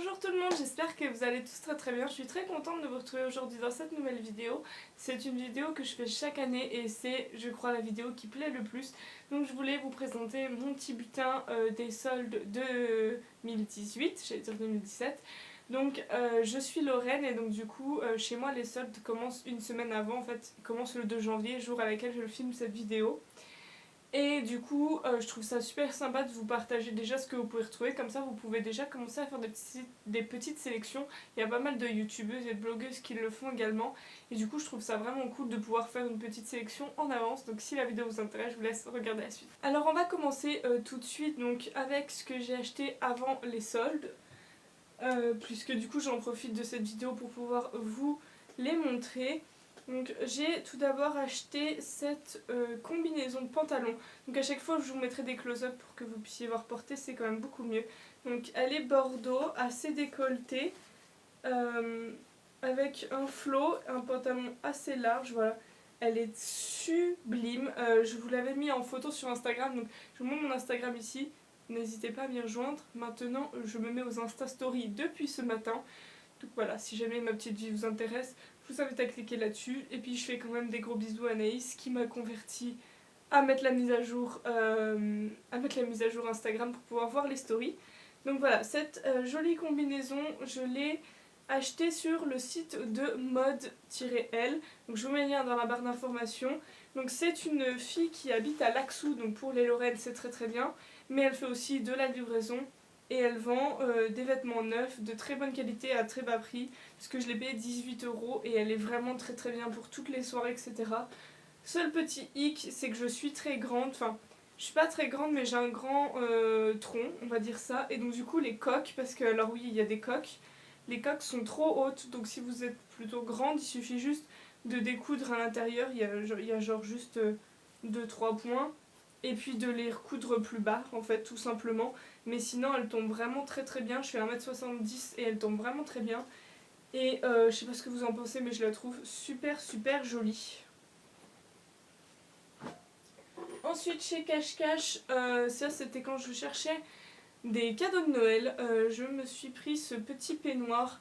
Bonjour tout le monde, j'espère que vous allez tous très bien. Je suis très contente de vous retrouver aujourd'hui dans cette nouvelle vidéo. C'est une vidéo que je fais chaque année et c'est, je crois, la vidéo qui plaît le plus. Donc je voulais vous présenter mon petit butin des soldes de 2018, j'allais dire 2017. Donc je suis Lorraine et donc du coup chez moi les soldes commencent une semaine avant, en fait ils commencent le 2 janvier, jour à laquelle je filme cette vidéo. Et du coup, je trouve ça super sympa de vous partager déjà ce que vous pouvez retrouver, comme ça vous pouvez déjà commencer à faire des petites sélections. Il y a pas mal de youtubeuses et de blogueuses qui le font également, et du coup je trouve ça vraiment cool de pouvoir faire une petite sélection en avance. Donc si la vidéo vous intéresse, je vous laisse regarder la suite. Alors on va commencer tout de suite donc avec ce que j'ai acheté avant les soldes, puisque du coup j'en profite de cette vidéo pour pouvoir vous les montrer. Donc j'ai tout d'abord acheté cette combinaison de pantalons. Donc à chaque fois je vous mettrai des close-up pour que vous puissiez voir porter, c'est quand même beaucoup mieux. Donc elle est bordeaux, assez décolletée, avec un flot, un pantalon assez large, voilà. Elle est sublime, je vous l'avais mis en photo sur Instagram, donc je vous montre mon Instagram ici. N'hésitez pas à m'y rejoindre. Maintenant je me mets aux Insta Stories depuis ce matin. Donc voilà, si jamais ma petite vie vous intéresse, je vous invite à cliquer là-dessus. Et puis je fais quand même des gros bisous à Anaïs qui m'a converti à mettre la mise à jour, Instagram pour pouvoir voir les stories. Donc voilà, cette jolie combinaison, je l'ai achetée sur le site de mode-l. Donc je vous mets le lien dans la barre d'informations. Donc c'est une fille qui habite à Laxou, donc pour les Lorraines c'est très bien. Mais elle fait aussi de la livraison. Et elle vend des vêtements neufs de très bonne qualité à très bas prix, puisque je l'ai payé 18 € et elle est vraiment très bien pour toutes les soirées, etc. Seul petit hic, c'est que je suis très grande, enfin je suis pas très grande mais j'ai un grand tronc, on va dire ça, et donc du coup les coques, parce que alors oui il y a des coques, les coques sont trop hautes, donc si vous êtes plutôt grande il suffit juste de découdre à l'intérieur, il y a genre juste 2-3 points, et puis de les recoudre plus bas en fait tout simplement. Mais sinon elle tombe vraiment très bien, je fais 1m70 et elle tombe vraiment très bien. Et je sais pas ce que vous en pensez mais je la trouve super jolie. Ensuite chez Cash Cash, ça c'était quand je cherchais des cadeaux de Noël, je me suis pris ce petit peignoir.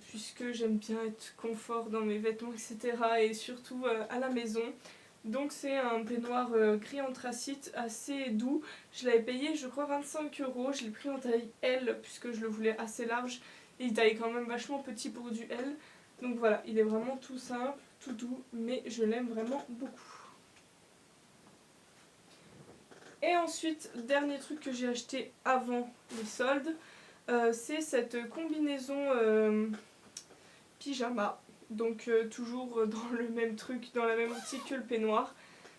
Puisque j'aime bien être confort dans mes vêtements, etc. et surtout à la maison. Donc c'est un peignoir gris anthracite assez doux. Je l'avais payé je crois 25 €. Je l'ai pris en taille L puisque je le voulais assez large. Et il taille quand même vachement petit pour du L. Donc voilà, il est vraiment tout simple, tout doux, mais je l'aime vraiment beaucoup. Et ensuite, dernier truc que j'ai acheté avant les soldes, c'est cette combinaison pyjama. Donc toujours dans le même truc, dans la même optique que le peignoir.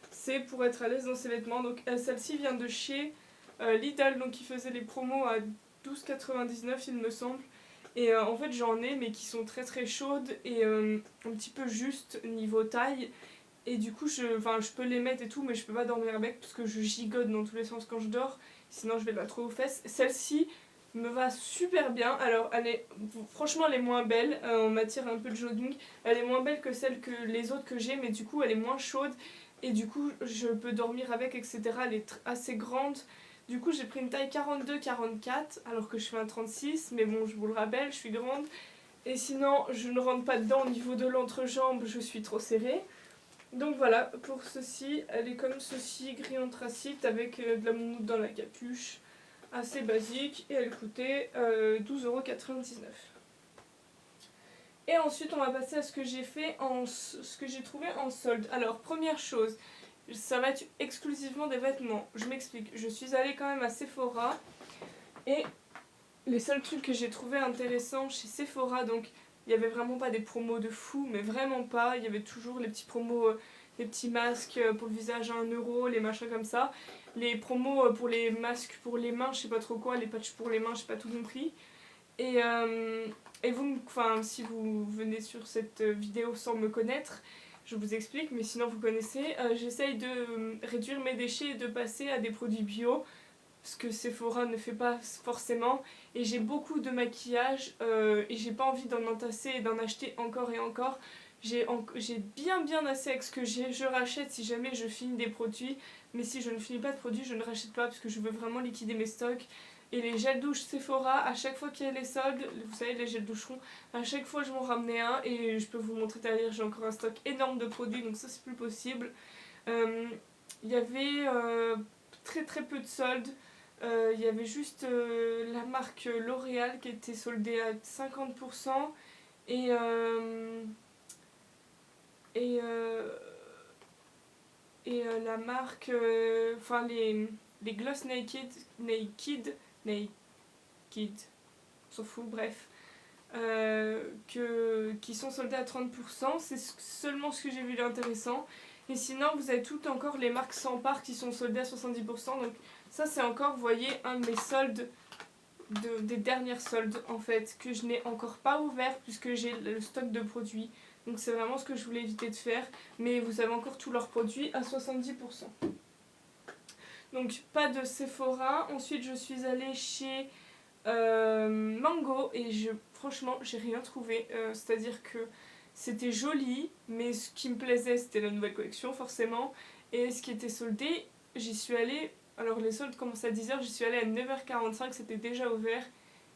C'est pour être à l'aise dans ses vêtements. Donc celle-ci vient de chez Lidl, donc qui faisait les promos à 12,99 il me semble. Et en fait j'en ai mais qui sont très chaudes et un petit peu juste niveau taille. Et du coup je peux les mettre et tout mais je peux pas dormir avec parce que je gigote dans tous les sens quand je dors. Sinon je vais la trouver aux fesses. Celle-ci me va super bien. Alors franchement elle est moins belle en matière un peu de jogging. Elle est moins belle que celle que les autres que j'ai mais du coup elle est moins chaude. Et du coup je peux dormir avec, etc. Elle est assez grande. Du coup j'ai pris une taille 42-44 alors que je fais un 36. Mais bon je vous le rappelle je suis grande. Et sinon je ne rentre pas dedans au niveau de l'entrejambe, je suis trop serrée. Donc voilà, pour ceci, elle est comme ceci, gris anthracite avec de la moumoute dans la capuche, assez basique, et elle coûtait 12,99 €. Et ensuite on va passer à ce que j'ai fait ce que j'ai trouvé en solde. Alors première chose, ça va être exclusivement des vêtements. Je m'explique, je suis allée quand même à Sephora et les seuls trucs que j'ai trouvé intéressants chez Sephora, donc il n'y avait vraiment pas des promos de fou, mais vraiment pas. Il y avait toujours les petits promos, les petits masques pour le visage à 1 €, les machins comme ça. Les promos pour les masques pour les mains, je sais pas trop quoi, les patchs pour les mains, j'ai pas tout compris. Et vous, si vous venez sur cette vidéo sans me connaître, je vous explique, mais sinon vous connaissez, j'essaye de réduire mes déchets et de passer à des produits bio. Ce que Sephora ne fait pas forcément, et j'ai beaucoup de maquillage et j'ai pas envie d'en entasser et d'en acheter encore et encore. J'ai bien assez avec ce que j'ai, je rachète si jamais je finis des produits, mais si je ne finis pas de produits je ne rachète pas parce que je veux vraiment liquider mes stocks Et les gels douche Sephora, à chaque fois qu'il y a les soldes, vous savez les gels doucherons, à chaque fois je m'en ramenais un et je peux vous montrer derrière, j'ai encore un stock énorme de produits donc ça c'est plus possible. Il y avait très très peu de soldes, il y avait juste la marque L'Oréal qui était soldée à 50% et, et, euh, la marque, enfin les Gloss Naked, on s'en fout, bref, qui sont soldés à 30%, c'est seulement ce que j'ai vu d'intéressant. Et sinon, vous avez toutes encore les marques sans part qui sont soldées à 70%, donc ça c'est encore, vous voyez, un de mes soldes, des dernières soldes en fait, que je n'ai encore pas ouvert puisque j'ai le stock de produits. Donc c'est vraiment ce que je voulais éviter de faire, mais vous avez encore tous leurs produits à 70%. Donc pas de Sephora. Ensuite je suis allée chez Mango et franchement j'ai rien trouvé, c'est-à-dire que c'était joli mais ce qui me plaisait c'était la nouvelle collection forcément, et ce qui était soldé j'y suis allée, alors les soldes commençaient à 10h, j'y suis allée à 9h45, c'était déjà ouvert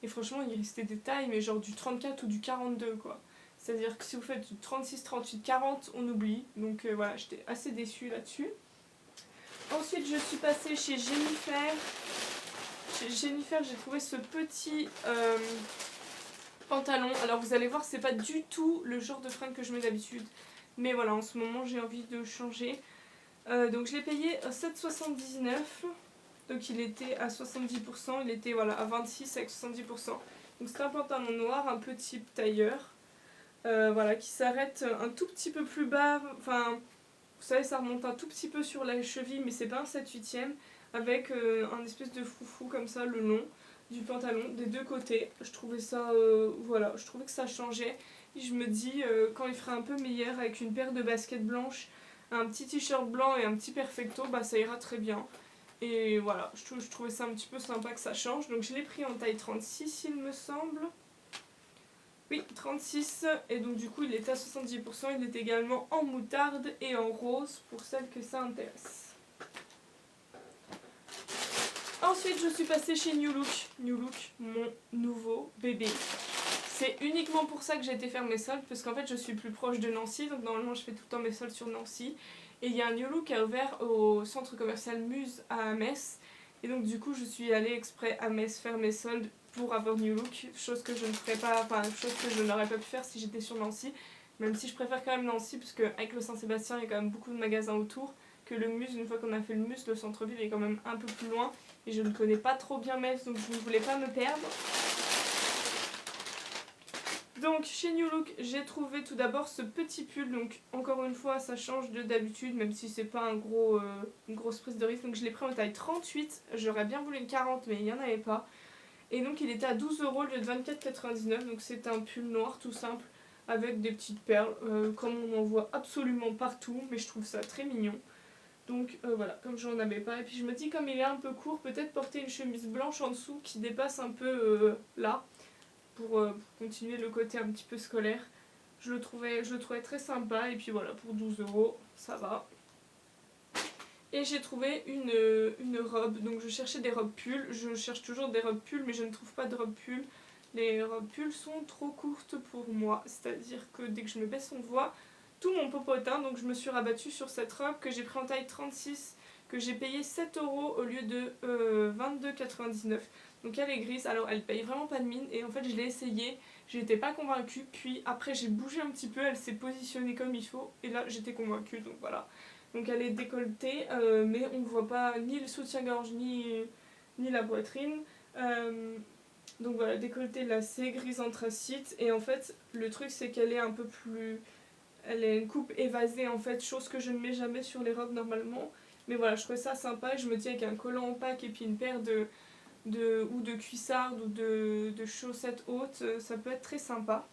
et franchement il restait des tailles mais genre du 34 ou du 42 quoi, c'est à dire que si vous faites du 36, 38, 40 on oublie, donc voilà, j'étais assez déçue là-dessus. Ensuite je suis passée chez Jennifer. Chez Jennifer, j'ai trouvé ce petit pantalon. Alors vous allez voir, c'est pas du tout le genre de fringue que je mets d'habitude. Mais voilà, en ce moment j'ai envie de changer. Donc je l'ai payé à 7,79 €. Donc il était à 70%, il était voilà, à 26 avec 70%. Donc c'est un pantalon noir, un peu type tailleur. Voilà, qui s'arrête un tout petit peu plus bas. Enfin, vous savez, ça remonte un tout petit peu sur la cheville, mais c'est pas un 7/8e. Avec un espèce de froufrou comme ça le long du pantalon des deux côtés. Je trouvais ça, voilà, je trouvais que ça changeait. Et je me dis, quand il ferait un peu meilleur avec une paire de baskets blanches, un petit t-shirt blanc et un petit perfecto, bah ça ira très bien. Et voilà, je trouvais ça un petit peu sympa que ça change. Donc je l'ai pris en taille 36 il me semble. Oui, 36, et donc du coup il était à 70%, il est également en moutarde et en rose pour celles que ça intéresse. Ensuite, je suis passée chez New Look. New Look, mon nouveau bébé. C'est uniquement pour ça que j'ai été faire mes soldes, parce qu'en fait, je suis plus proche de Nancy, donc normalement, je fais tout le temps mes soldes sur Nancy. Et il y a un New Look qui a ouvert au centre commercial Muse à Metz. Et donc, du coup, je suis allée exprès à Metz faire mes soldes pour avoir New Look, chose que je ne ferais pas, enfin, chose que je n'aurais pas pu faire si j'étais sur Nancy. Même si je préfère quand même Nancy, parce qu'avec le Saint-Sébastien, il y a quand même beaucoup de magasins autour. Que le Muse, une fois qu'on a fait le Muse, le centre-ville est quand même un peu plus loin. Et je ne connais pas trop bien Metz, donc je ne voulais pas me perdre. Donc chez New Look, j'ai trouvé tout d'abord ce petit pull. Donc encore une fois, ça change de d'habitude, même si c'est pas une grosse prise de risque. Donc je l'ai pris en taille 38. J'aurais bien voulu une 40, mais il n'y en avait pas. Et donc il était à 12 € au lieu de 24,99 €. Donc c'est un pull noir tout simple, avec des petites perles, comme on en voit absolument partout. Mais je trouve ça très mignon. Donc voilà, comme j'en avais pas. Et puis je me dis, comme il est un peu court, peut-être porter une chemise blanche en dessous qui dépasse un peu là, pour continuer le côté un petit peu scolaire. Je le trouvais très sympa. Et puis voilà, pour 12 €, ça va. Et j'ai trouvé une robe. Donc je cherchais des robes pulls. Je cherche toujours des robes pulls, mais je ne trouve pas de robes pulls. Les robes pulls sont trop courtes pour moi. C'est-à-dire que dès que je me baisse, on voit tout mon popotin, donc je me suis rabattue sur cette robe que j'ai pris en taille 36, que j'ai payé 7 € au lieu de 22,99 €. Donc elle est grise, alors elle paye vraiment pas de mine, et en fait je l'ai essayée, j'étais pas convaincue, puis après j'ai bougé un petit peu, elle s'est positionnée comme il faut, et là j'étais convaincue, donc voilà. Donc elle est décolletée, mais on ne voit pas ni le soutien-gorge ni la poitrine. Donc voilà, décolleté lacé, grise anthracite, et en fait le truc c'est qu'elle est un peu plus... Elle est une coupe évasée en fait, chose que je ne mets jamais sur les robes normalement. Mais voilà, je trouvais ça sympa et je me dis avec un collant opaque et puis une paire ou de cuissardes ou de chaussettes hautes, ça peut être très sympa.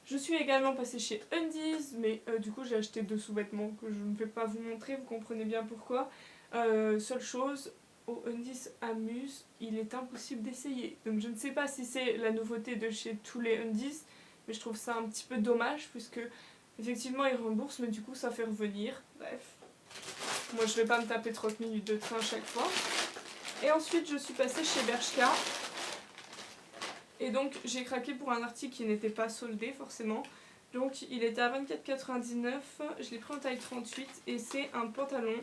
Je suis également passée chez Undies, mais du coup j'ai acheté 2 sous-vêtements que je ne vais pas vous montrer, vous comprenez bien pourquoi. Seule chose, au Undies Amuse, il est impossible d'essayer. Donc je ne sais pas si c'est la nouveauté de chez tous les Undies, mais je trouve ça un petit peu dommage puisque effectivement ils remboursent, mais du coup ça fait revenir. Bref, moi je vais pas me taper 30 minutes de train à chaque fois. Et ensuite je suis passée chez Bershka. Et donc j'ai craqué pour un article qui n'était pas soldé forcément. Donc il était à 24,99, je l'ai pris en taille 38 et c'est un pantalon.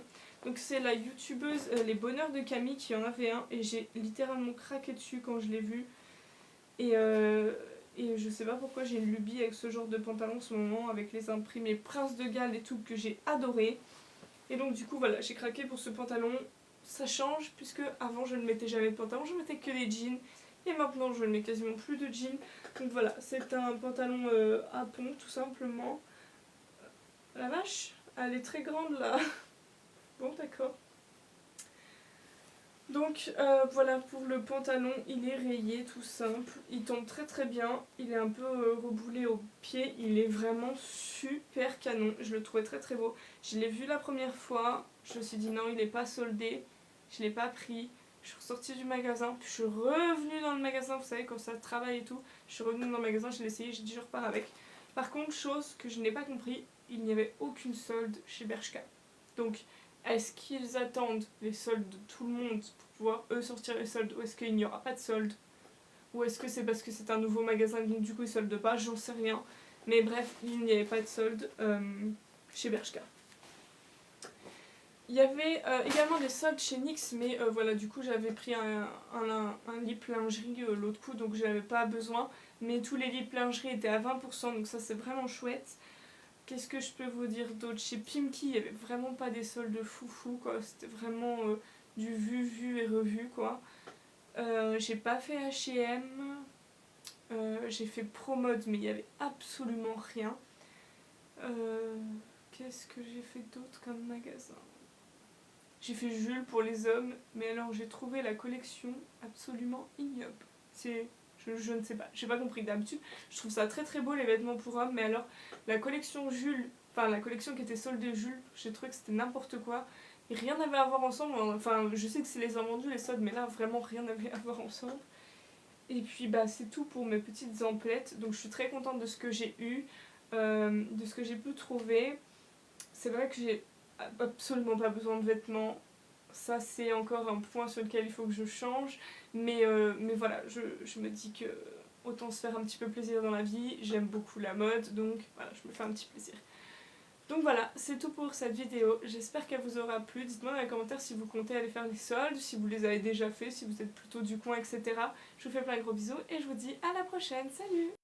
Donc c'est la youtubeuse Les Bonheurs de Camille qui en avait un et j'ai littéralement craqué dessus quand je l'ai vu. Et je sais pas pourquoi j'ai une lubie avec ce genre de pantalon en ce moment, avec les imprimés Prince de Galles et tout que j'ai adoré. Et donc du coup voilà, j'ai craqué pour ce pantalon. Ça change puisque avant je ne mettais jamais de pantalon, je mettais que des jeans. Et maintenant je ne mets quasiment plus de jeans. Donc voilà, c'est un pantalon à pont tout simplement. La vache, elle est très grande là. Bon d'accord. Donc voilà pour le pantalon, il est rayé tout simple, il tombe très très bien, il est un peu reboulé au pied, il est vraiment super canon, je le trouvais très très beau. Je l'ai vu la première fois, je me suis dit non il n'est pas soldé, je l'ai pas pris, je suis ressortie du magasin, puis je suis revenue dans le magasin, vous savez quand ça travaille et tout, je suis revenue dans le magasin, je l'ai essayé, j'ai dit je repars avec. Par contre chose que je n'ai pas compris, il n'y avait aucune solde chez Bershka. Donc est-ce qu'ils attendent les soldes de tout le monde pour pouvoir eux sortir les soldes ou est-ce qu'il n'y aura pas de soldes? Ou est-ce que c'est parce que c'est un nouveau magasin donc du coup ils soldent pas? J'en sais rien. Mais bref, il n'y avait pas de soldes chez Bershka. Il y avait également des soldes chez NYX, mais voilà, du coup j'avais pris un lip lingerie l'autre coup donc je n'avais pas besoin. Mais tous les lip lingerie étaient à 20% donc ça c'est vraiment chouette. Qu'est-ce que je peux vous dire d'autre? Chez Pimki, il n'y avait vraiment pas des soldes foufou, quoi. C'était vraiment du vu et revu, quoi. J'ai pas fait H&M. J'ai fait Promode, mais il n'y avait absolument rien. Qu'est-ce que j'ai fait d'autre comme magasin? J'ai fait Jules pour les hommes, mais alors j'ai trouvé la collection absolument ignoble. Je ne sais pas, j'ai pas compris. D'habitude, je trouve ça très très beau les vêtements pour hommes, mais alors la collection Jules, enfin la collection qui était soldée Jules, j'ai trouvé que c'était n'importe quoi. Et rien n'avait à voir ensemble, enfin je sais que c'est les invendus les soldes, mais là vraiment rien n'avait à voir ensemble. Et puis bah c'est tout pour mes petites emplettes, donc je suis très contente de ce que j'ai eu, de ce que j'ai pu trouver. C'est vrai que j'ai absolument pas besoin de vêtements. Ça c'est encore un point sur lequel il faut que je change. Mais voilà, je me dis que autant se faire un petit peu plaisir dans la vie. J'aime beaucoup la mode, donc voilà, je me fais un petit plaisir. Donc voilà, c'est tout pour cette vidéo. J'espère qu'elle vous aura plu. Dites-moi dans les commentaires si vous comptez aller faire les soldes, si vous les avez déjà fait, si vous êtes plutôt du coin, etc. Je vous fais plein de gros bisous et je vous dis à la prochaine. Salut!